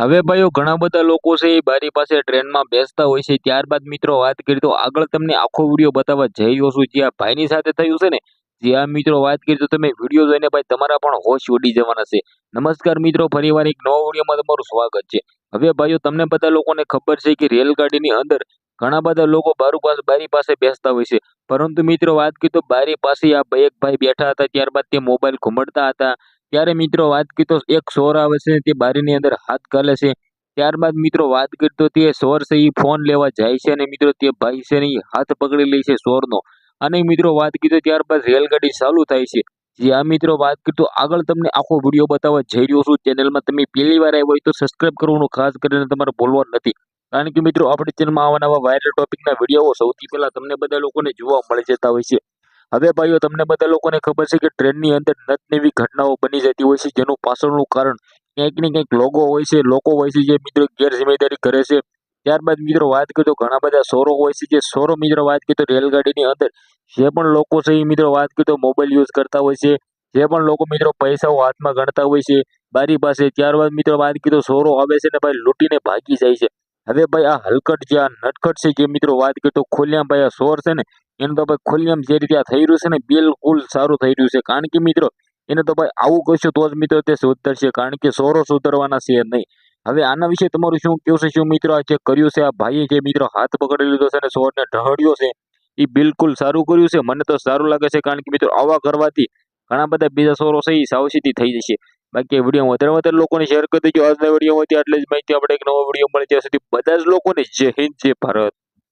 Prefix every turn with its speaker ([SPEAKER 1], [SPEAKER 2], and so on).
[SPEAKER 1] હવે ભાઈઓ ઘણા બધા લોકો છે એ બારી પાસે ટ્રેનમાં બેસતા હોય છે. ત્યારબાદ મિત્રો વાત કરી તો આગળ તમને આખો વિડીયો બતાવવા જઈ રહ્યો છું. જે આ ભાઈની સાથે થયું છે ને, જે આ મિત્રો વાત કરી તો તમે વિડીયો જોઈને ભાઈ તમારા પણ હોશ ઉડી જવાના છે. નમસ્કાર મિત્રો, ફરીવાર એક નવા વિડીયોમાં તમારું સ્વાગત છે. હવે ભાઈઓ તમને બધા લોકોને ખબર છે કે રેલગાડીની અંદર ઘણા બધા લોકો બારી પાસે બેસતા હોય છે. પરંતુ મિત્રો વાત કરી તો બારી પાસે આ એક ભાઈ બેઠા હતા. ત્યારબાદ તે મોબાઈલ ઘુમાડતા હતા. ત્યારે મિત્રો વાત કરી તો એક સોર આવે છે, તે બારીની અંદર હાથ ગાલે છે. ત્યારબાદ મિત્રો વાત કરી તો તે સોર છે એ ફોન લેવા જાય છે અને મિત્રો તે ભાઈ છે ને ઈ હાથ પકડી લે છે સોરનો. અને મિત્રો વાત કરી તો ત્યારબાદ રેલગાડી ચાલુ થાય છે. જે આ મિત્રો વાત કરી તો આગળ તમને આખો વિડીયો બતાવવા જઈ રહ્યો છું. ચેનલમાં તમે પહેલી વાર આવ્યા હોય તો સબસ્ક્રાઇબ કરવાનું ખાસ કરીને તમારે ભૂલવાનું નથી. કારણ કે મિત્રો આપણી ચેનલમાં આવા નવા વાયરલ ટોપિકના વિડીયો સૌથી પહેલા તમને બધા લોકોને જોવા મળી જતા હોય છે. હવે ભાઈઓ તમને બધા લોકોને ખબર છે કે ટ્રેનની અંદર નવી ઘટનાઓ બની જતી હોય છે, જેનું પાછળનું કારણ ક્યાંક ને ક્યાંક લોકો હોય છે જે મિત્રો ગેરજિમ્મેદારી કરે છે. ત્યારબાદ મિત્રો વાત કરીએ તો ઘણા બધા સોરો હોય છે, જે સોરો મિત્રો વાત કરીએ તો રેલગાડીની અંદર જે પણ લોકો છે એ મિત્રો વાત કરીએ તો મોબાઈલ યુઝ કરતા હોય છે. જે પણ લોકો મિત્રો પૈસાઓ હાથમાં ગણતા હોય છે બારી પાસે, ત્યારબાદ મિત્રો વાત કરીએ તો સોરો આવે છે ને ભાઈ લૂંટીને ભાગી જાય છે. હવે ભાઈ આ હલકટ જે આ નટખટ છે, જે મિત્રો વાત કરીએ તો ખુલ્લેઆમ ભાઈ આ સોર છે ને, એનું તો ભાઈ ખુલ્લેઆમ જે રીતે આ થઈ રહ્યું છે ને બિલકુલ સારું થઈ રહ્યું છે. કારણ કે મિત્રો એને તો ભાઈ આવું કહીશું તો જ મિત્રો તે સુધરશે, કારણ કે સોરો સુધરવાના છે નહીં. હવે આના વિશે તમારું શું કેવું છે? શું મિત્રો આ જે કર્યું છે આ ભાઈએ, જે મિત્રો હાથ પકડી લીધો છે અને સોરને ઢહળ્યો છે, એ બિલકુલ સારું કર્યું છે? મને તો સારું લાગે છે, કારણ કે મિત્રો આવા કરવાથી ઘણા બધા બીજા સોરો છે એ સાવચેતી થઈ જશે. બાકી વિડીયો વધારે લોકોને શેર કરી દેજો. આજના વિડીયોમાંથી આટલી જ માહિતી. આપણે એક નવો વિડીયો મળે ત્યાં સુધી બધા જ લોકોને જય હિન્દ, જય ભારત.